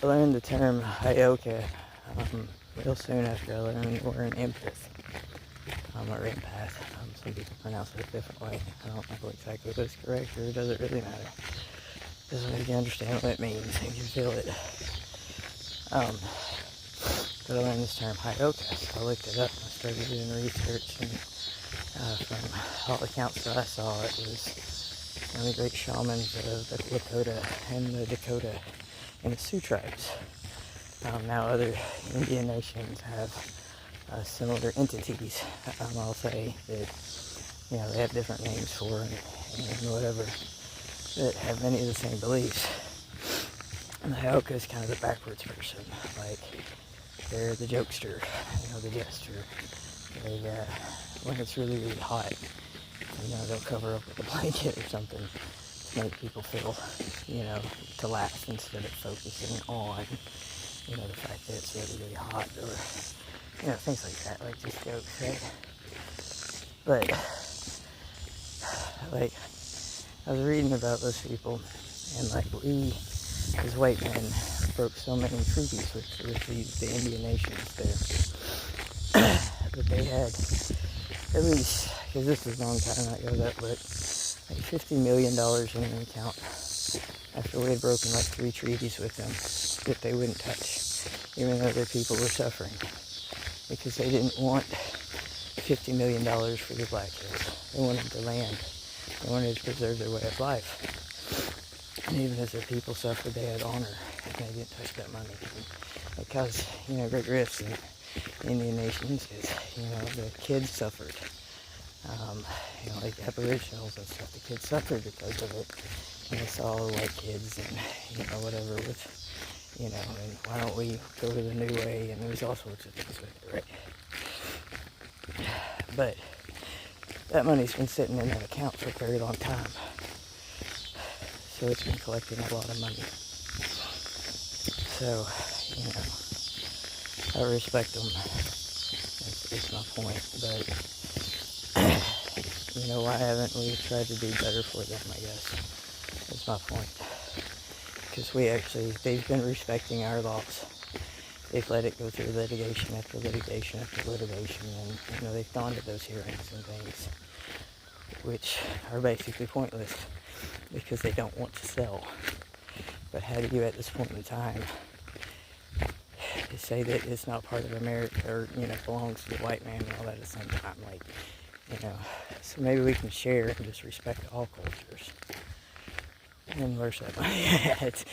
learned the term Hyoka real soon after I learned the word empath, or empath. Some people pronounce it a different way. I don't know exactly what is correct, or does it really matter? Just make you understand what it means and you feel it. But I learned this term Hyoka, so I looked it up and I started doing research, and from all accounts that I saw, it was one of the great shamans of the Lakota and the Dakota and the Sioux tribes. Now other Indian nations have similar entities. I'll say that, they have different names for them and whatever, that have many of the same beliefs. And the Hyoka is kind of the backwards person. Like, they're the jokester, the jester. They, when it's really, really hot, they'll cover up with a blanket or something to make people feel, to laugh instead of focusing on, the fact that it's really, really hot, or, things like that, like just jokes, right? But, I was reading about those people, and, we, as white men, broke so many treaties with the Indian nations there, that they had, at least, because this was a long time ago, that, but, $50 million in an account after we had broken 3 treaties with them that they wouldn't touch, even though their people were suffering, because they didn't want $50 million for the black kids. They wanted the land. They wanted to preserve their way of life. And even as their people suffered, they had honor, and they didn't touch that money. It caused, great rifts in Indian nations, because, the kids suffered. Like Aboriginals and stuff, the kids suffered because of it. And they saw all the white kids and, whatever with, and why don't we go to the new way? And there was all sorts of things with it, right? But that money's been sitting in that account for a very long time. So it's been collecting a lot of money. So, I respect them. It's my point. But, why haven't we tried to do better for them, I guess? That's my point. Because they've been respecting our laws. They've let it go through litigation after litigation after litigation, and, they've gone to those hearings and things, which are basically pointless, because they don't want to sell. But how do you, at this point in time, say that it's not part of America, or, belongs to the white man and all that at the same time? So maybe we can share and just respect all cultures. And where's that money at?